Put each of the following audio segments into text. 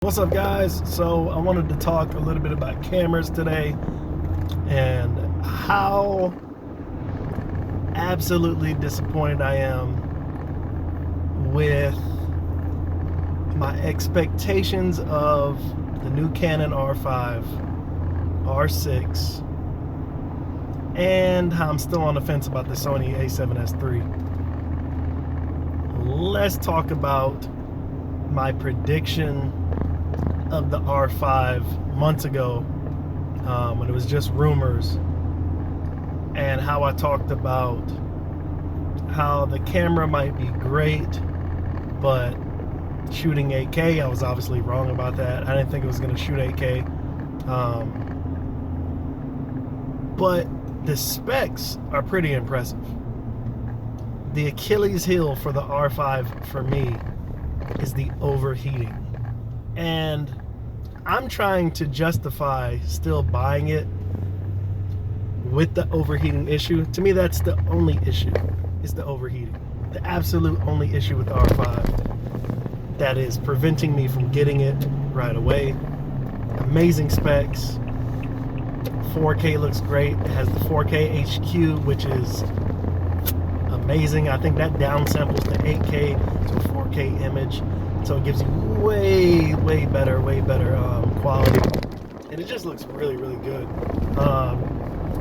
What's up, guys? So I wanted to talk a little bit about cameras today and how absolutely disappointed I am with my expectations of the new Canon R5, R6, and how I'm still on the fence about the Sony A7S III. Let's talk about my prediction of the R5 months ago, when it was just rumors, and how I talked about how the camera might be great, but shooting 8K, I was obviously wrong about that. I didn't think it was going to shoot 8K, but the specs are pretty impressive. The Achilles heel for the R5 for me is the overheating, and I'm trying to justify still buying it with the overheating issue. To me, that's the only issue, is the overheating. The absolute only issue with the R5 that is preventing me from getting it right away. Amazing specs. 4K looks great. It has the 4K HQ, which is amazing. I think that downsamples the 8K to a 4K image, so it gives you way better quality, and it just looks really good.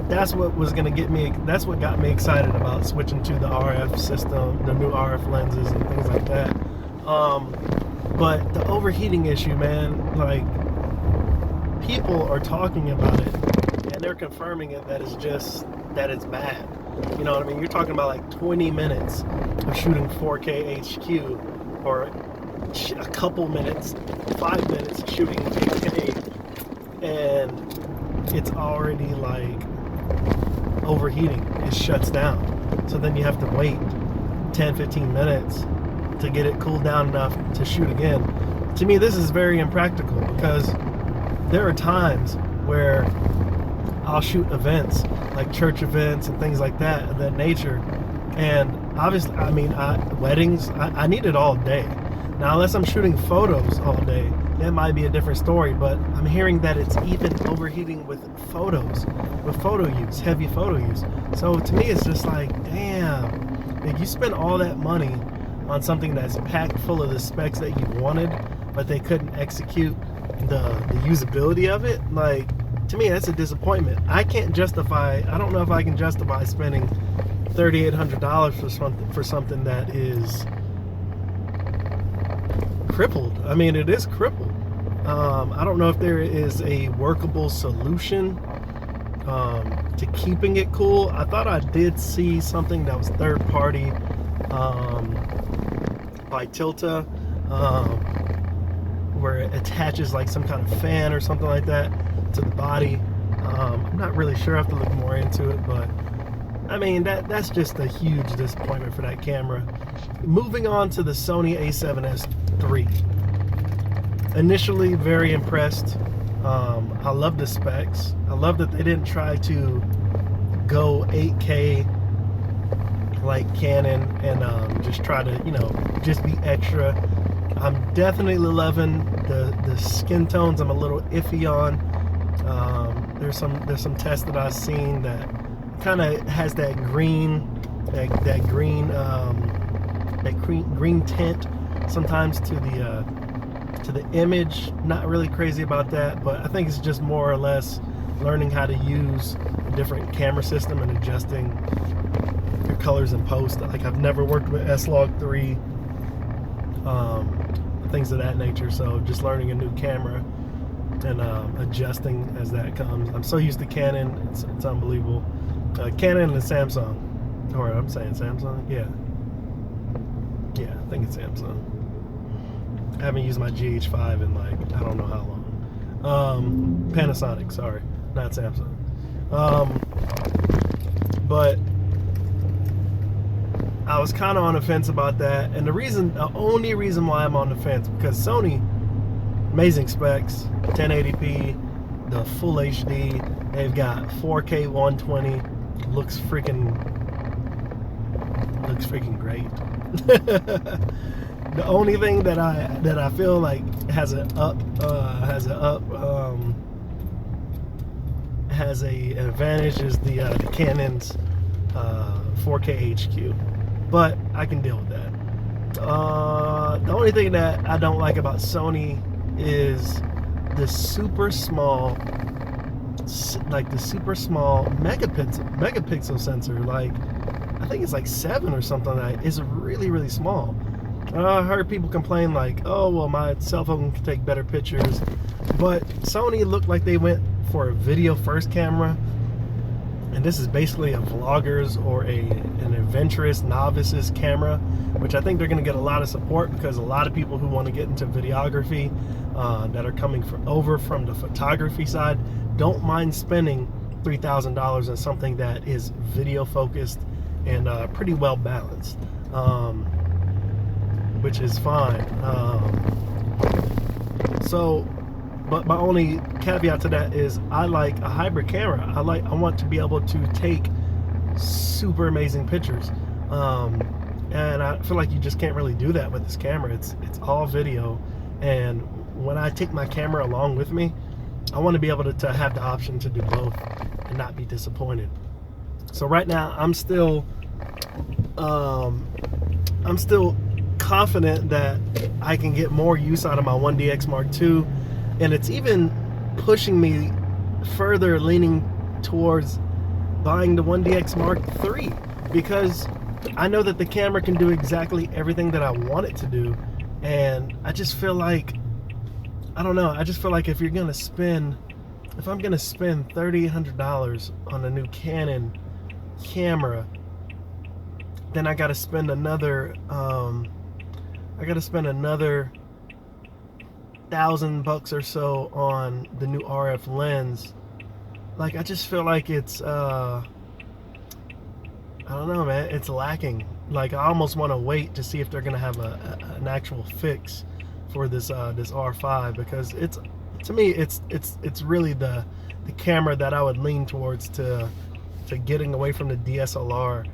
That's what was gonna get me. That's what got me excited about switching to the RF system, the new RF lenses and things like that. But the overheating issue, man, like, people are talking about it and they're confirming it, that it's bad. You know what I mean? You're talking about like 20 minutes of shooting 4K HQ, or a couple minutes, 5 minutes shooting 8K, and it's already like overheating. It shuts down. So then you have to wait 10-15 minutes to get it cooled down enough to shoot again. To me, this is very impractical, because there are times where I'll shoot events like church events and things like that, of that nature, and obviously, I mean, weddings, I need it all day. Now, unless I'm shooting photos all day, that might be a different story, but I'm hearing that it's even overheating with photos, with photo use, heavy photo use. So to me, it's just like, damn, like, you spend all that money on something that's packed full of the specs that you wanted, but they couldn't execute the usability of it. Like, to me, that's a disappointment. I don't know if I can justify spending $3,800 for something that is crippled. I mean, it is crippled. I don't know if there is a workable solution to keeping it cool. I thought I did see something that was third party, by Tilta, where it attaches like some kind of fan or something like that to the body. I'm not really sure. I have to look more into it, but I mean, that's just a huge disappointment for that camera. Moving on to the Sony A7S III. Initially, very impressed. I love the specs. I love that they didn't try to go 8K like Canon and just try to, just be extra. I'm definitely loving the skin tones. I'm a little iffy on. There's some tests that I've seen that kind of has that green tint sometimes to the image. Not really crazy about that, but I think it's just more or less learning how to use a different camera system and adjusting your colors in post. Like, I've never worked with S-Log3, things of that nature, so just learning a new camera and adjusting as that comes. I'm so used to Canon, it's unbelievable. Canon and Samsung, or I'm saying Samsung, yeah, I think it's Samsung. I haven't used my GH5 in like, I don't know how long. Panasonic, sorry, not Samsung. But I was kind of on the fence about that, and the only reason why I'm on the fence, because Sony, amazing specs, 1080p, the full HD, they've got 4K 120, looks freaking great. The only thing that I feel like has an advantage is the Canon's 4K HQ, but I can deal with that. The only thing that I don't like about Sony is the super small megapixel sensor. Like, I think it's like 7 or something like that. It's really, really small. I heard people complain like, oh, well, my cell phone can take better pictures. But Sony looked like they went for a video first camera. And this is basically a vlogger's or an adventurous novice's camera, which I think they're going to get a lot of support, because a lot of people who want to get into videography that are coming over from the photography side don't mind spending $3,000 on something that is video focused and pretty well balanced, which is fine. But my only caveat to that is I like a hybrid camera. I want to be able to take super amazing pictures, and I feel like you just can't really do that with this camera. It's all video, and when I take my camera along with me, I want to be able to have the option to do both and not be disappointed. So right now I'm still confident that I can get more use out of my 1DX Mark II, and it's even pushing me further, leaning towards buying the 1DX Mark III, because I know that the camera can do exactly everything that I want it to do. And I just feel like, I don't know, I just feel like if I'm gonna spend $3,100 on a new Canon camera, then I gotta spend another $1,000 or so on the new RF lens. Like, I just feel like it's I don't know, man, it's lacking. Like, I almost want to wait to see if they're gonna have an actual fix for this R5, because to me it's really the camera that I would lean towards to getting away from the DSLR.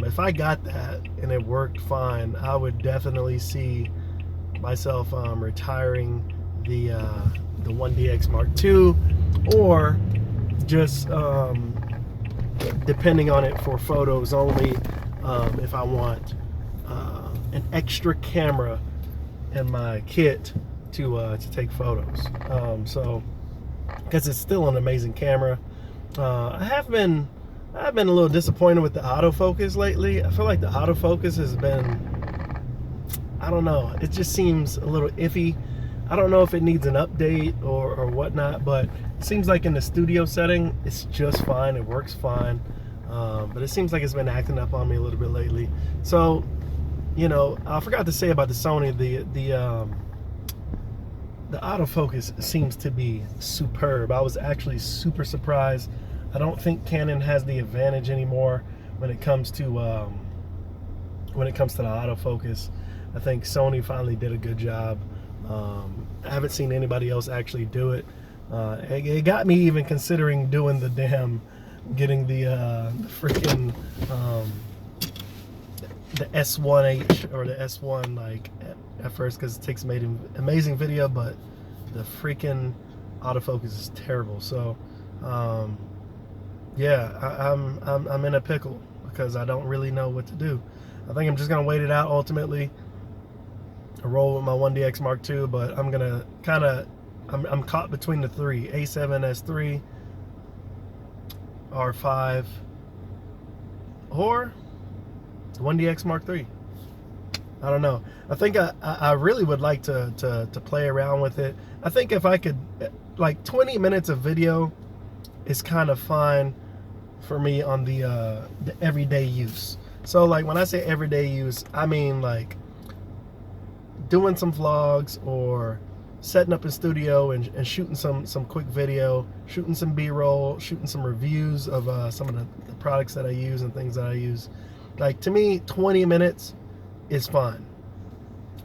If I got that and it worked fine, I would definitely see myself retiring the 1DX Mark II, or just depending on it for photos only, if I want an extra camera in my kit to take photos. So, because it's still an amazing camera. I've been a little disappointed with the autofocus lately. I feel like the autofocus has been, I don't know, it just seems a little iffy. I don't know if it needs an update or whatnot, but it seems like in the studio setting it's just fine, it works fine. But it seems like it's been acting up on me a little bit lately. So, you know, I forgot to say about the Sony, the autofocus seems to be superb. I was actually super surprised. I don't think Canon has the advantage anymore when it comes to the autofocus. I think Sony finally did a good job. I haven't seen anybody else actually do it. It got me even considering doing getting the freaking the S1H or the S1 like at first, because it takes amazing video, but the freaking autofocus is terrible. So yeah, I'm in a pickle because I don't really know what to do. I think I'm just gonna wait it out ultimately. I roll with my 1DX Mark II, but I'm gonna I'm caught between the three: A7S III, R5, or 1DX Mark III. I don't know. I think I really would like to play around with it. I think if I could, like 20 minutes of video is kind of fine for me on the everyday use. So like when I say everyday use, I mean like doing some vlogs or setting up in studio and shooting some quick video, shooting some B-roll, shooting some reviews of some of the products that I use and things that I use. Like, to me, 20 minutes is fine.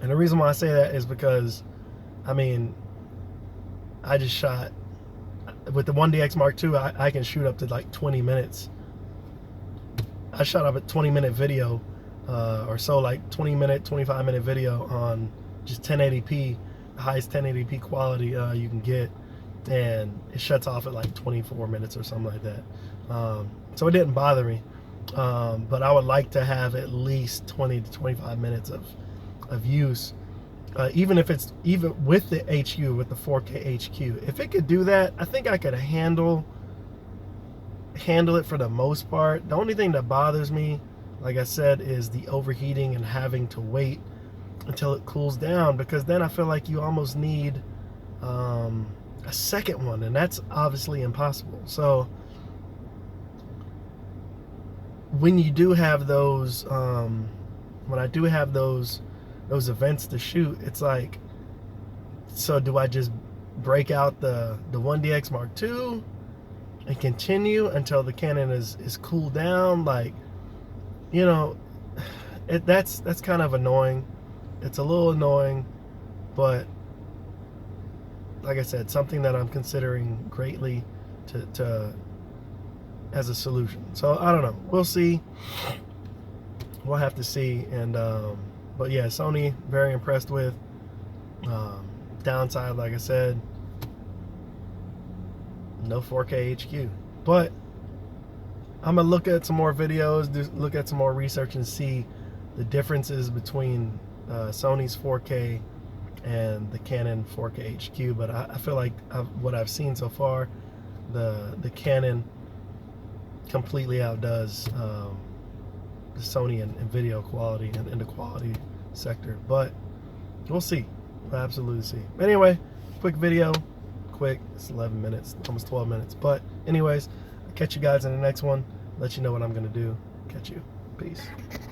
And the reason why I say that is because, I mean, I just shot with the 1DX Mark II. I can shoot up to like 20 minutes. I shot up a 20-minute video or so, like 20-minute, 25-minute video on just 1080p, the highest 1080p quality you can get, and it shuts off at like 24 minutes or something like that. So it didn't bother me, but I would like to have at least 20 to 25 minutes of use, even if it's even with the HQ, with the 4K HQ. If it could do that, I think I could handle it for the most part. The only thing that bothers me, like I said, is the overheating and having to wait until it cools down, because then I feel like you almost need a second one, and that's obviously impossible. So when you do have those, when I do have those events to shoot, it's like, so do I just break out the 1DX Mark II and continue until the Canon is cooled down? Like, you know, that's kind of annoying. It's a little annoying, but like I said, something that I'm considering greatly to as a solution. So I don't know. We'll see. We'll have to see. And but yeah, Sony, very impressed with. Downside, like I said, no 4K HQ. But I'm gonna look at some more videos, look at some more research, and see the differences between Sony's 4K and the Canon 4K HQ. But I feel like what I've seen so far, the Canon completely outdoes the Sony in video quality and in the quality sector. But we'll see. We'll absolutely see. Anyway, quick video. Quick. It's 11 minutes, almost 12 minutes. But anyways, I'll catch you guys in the next one. Let you know what I'm going to do. Catch you. Peace.